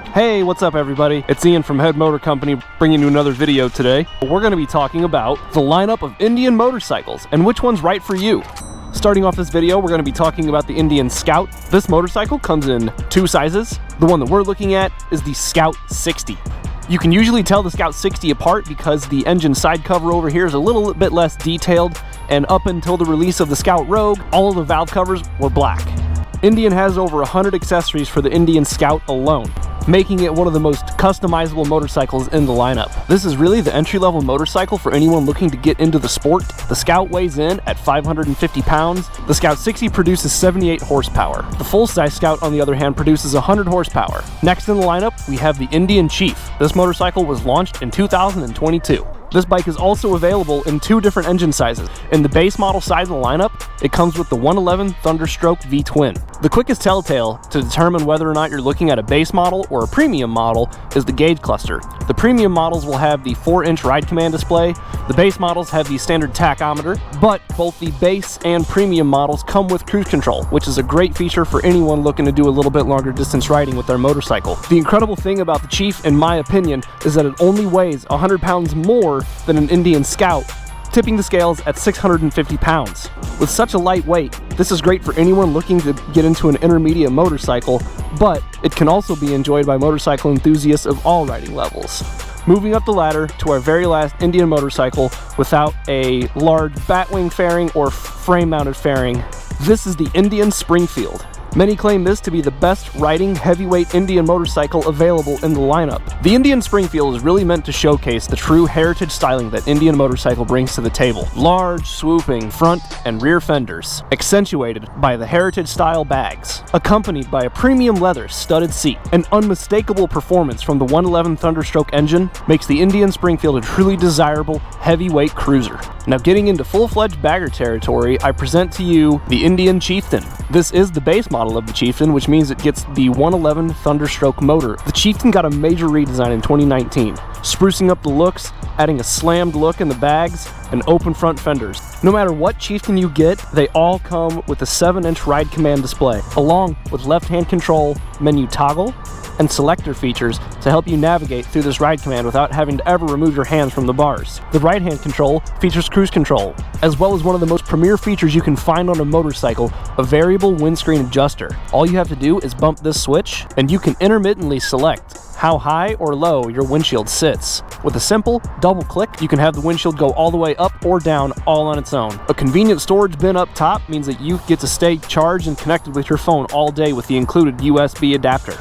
Hey, what's up everybody? It's Ian from Head Motor Company bringing you another video today. We're going to be talking about the lineup of Indian motorcycles and which one's right for you. Starting off this video, we're going to be talking about the Indian Scout. This motorcycle comes in two sizes. The one that we're looking at is the Scout 60. You can usually tell the Scout 60 apart because the engine side cover over here is a little bit less detailed, and up until the release of the Scout Rogue, all of the valve covers were black. Indian has over 100 accessories for the Indian Scout alone, making it one of the most customizable motorcycles in the lineup. This is really the entry-level motorcycle for anyone looking to get into the sport. The Scout weighs in at 550 pounds. The Scout 60 produces 78 horsepower. The full-size Scout, on the other hand, produces 100 horsepower. Next in the lineup, we have the Indian Chief. This motorcycle was launched in 2022. This bike is also available in two different engine sizes. In the base model size of the lineup, it comes with the 111 Thunderstroke V-Twin. The quickest telltale to determine whether or not you're looking at a base model or a premium model is the gauge cluster. The premium models will have the 4-inch ride command display. The base models have the standard tachometer, but both the base and premium models come with cruise control, which is a great feature for anyone looking to do a little bit longer distance riding with their motorcycle. The incredible thing about the Chief, in my opinion, is that it only weighs 100 pounds more than an Indian Scout, tipping the scales at 650 pounds. With such a light weight, this is great for anyone looking to get into an intermediate motorcycle, but it can also be enjoyed by motorcycle enthusiasts of all riding levels. Moving up the ladder to our very last Indian motorcycle without a large batwing fairing or frame-mounted fairing, this is the Indian Springfield. Many claim this to be the best riding heavyweight Indian motorcycle available in the lineup. The Indian Springfield is really meant to showcase the true heritage styling that Indian motorcycle brings to the table. Large, swooping front and rear fenders, accentuated by the heritage style bags, accompanied by a premium leather studded seat. An unmistakable performance from the 111 Thunderstroke engine makes the Indian Springfield a truly desirable heavyweight cruiser. Now, getting into full-fledged bagger territory, I present to you the Indian Chieftain. This is the base model of the Chieftain, which means it gets the 111 Thunderstroke motor. The Chieftain got a major redesign in 2019, sprucing up the looks, adding a slammed look in the bags, and open front fenders. No matter what Chieftain you get, they all come with a 7-inch ride command display, along with left-hand control, menu toggle, and selector features to help you navigate through this ride command without having to ever remove your hands from the bars. The right-hand control features cruise control, as well as one of the most premier features you can find on a motorcycle, a variable windscreen adjuster. All you have to do is bump this switch, and you can intermittently select how high or low your windshield sits. With a simple double click, you can have the windshield go all the way up or down all on its own. A convenient storage bin up top means that you get to stay charged and connected with your phone all day with the included USB adapter.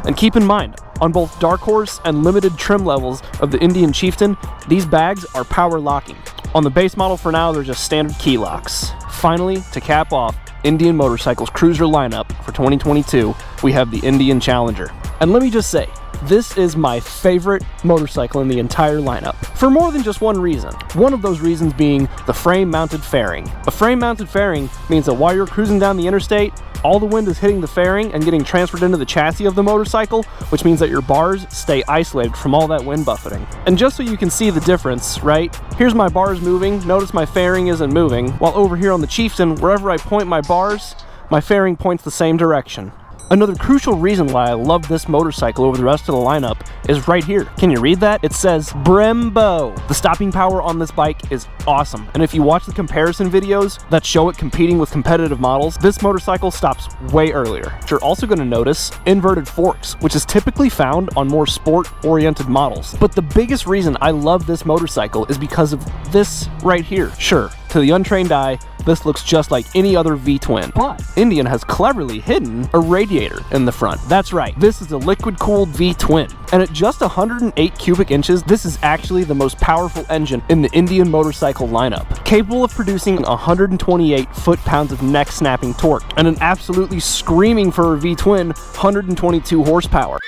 And keep in mind, on both Dark Horse and limited trim levels of the Indian Chieftain, these bags are power locking. On the base model for now, they're just standard key locks. Finally, to cap off Indian Motorcycles cruiser lineup for 2022, we have the Indian Challenger. And let me just say, this is my favorite motorcycle in the entire lineup, for more than just one reason. One of those reasons being the frame-mounted fairing. A frame-mounted fairing means that while you're cruising down the interstate, all the wind is hitting the fairing and getting transferred into the chassis of the motorcycle, which means that your bars stay isolated from all that wind buffeting. And just so you can see the difference, right? Here's my bars moving, notice my fairing isn't moving, while over here on the Chieftain, wherever I point my bars, my fairing points the same direction. Another crucial reason why I love this motorcycle over the rest of the lineup is right here. Can you read that? It says Brembo. The stopping power on this bike is awesome, and if you watch the comparison videos that show it competing with competitive models, this motorcycle stops way earlier. You're also going to notice inverted forks, which is typically found on more sport-oriented models. But the biggest reason I love this motorcycle is because of this right here. Sure, to the untrained eye, this looks just like any other V-twin, but Indian has cleverly hidden a radiator in the front. That's right, this is a liquid-cooled V-twin, and at just 108 cubic inches, this is actually the most powerful engine in the Indian motorcycle lineup, capable of producing 128 foot-pounds of neck-snapping torque, and an absolutely screaming for a V-twin 122 horsepower.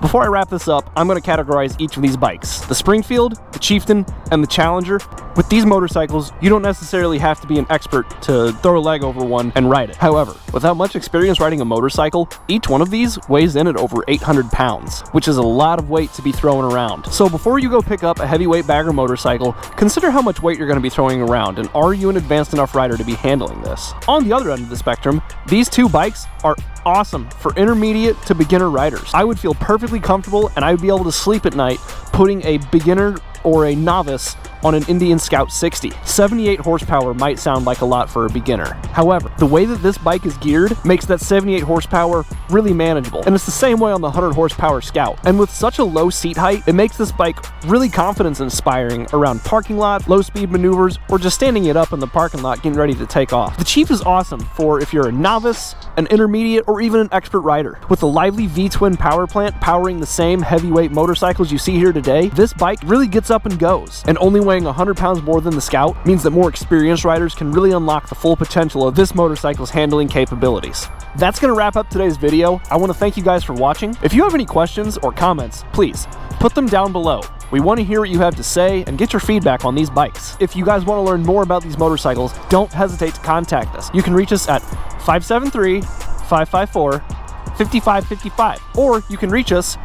Before I wrap this up, I'm going to categorize each of these bikes. The Springfield, the Chieftain, and the Challenger. With these motorcycles, you don't necessarily have to be an expert to throw a leg over one and ride it. However, without much experience riding a motorcycle, each one of these weighs in at over 800 pounds, which is a lot of weight to be throwing around. So before you go pick up a heavyweight bagger motorcycle, consider how much weight you're going to be throwing around, and are you an advanced enough rider to be handling this? On the other end of the spectrum, these two bikes are awesome for intermediate to beginner riders. I would feel perfectly comfortable and I would be able to sleep at night putting a beginner or a novice on an Indian Scout 60. 78 horsepower might sound like a lot for a beginner. However, the way that this bike is geared makes that 78 horsepower really manageable, and it's the same way on the 100 horsepower Scout. And with such a low seat height, it makes this bike really confidence inspiring around parking lot, low speed maneuvers, or just standing it up in the parking lot getting ready to take off. The Chief is awesome for if you're a novice, an intermediate, or even an expert rider. With the lively V-twin power plant powering the same heavyweight motorcycles you see here today, this bike really gets up and goes, and only weighing 100 pounds more than the Scout means that more experienced riders can really unlock the full potential of this motorcycle's handling capabilities. That's going to wrap up today's video. I want to thank you guys for watching. If you have any questions or comments, please put them down below. We want to hear what you have to say and get your feedback on these bikes. If you guys want to learn more about these motorcycles, don't hesitate to contact us. You can reach us at 573-554-5555, or you can reach us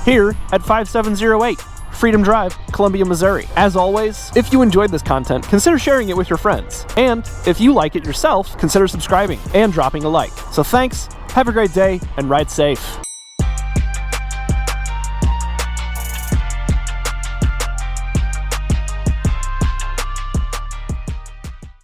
here at 5708 Freedom Drive, Columbia, Missouri. As always, if you enjoyed this content, consider sharing it with your friends. And if you like it yourself, consider subscribing and dropping a like. So thanks, have a great day, and ride safe.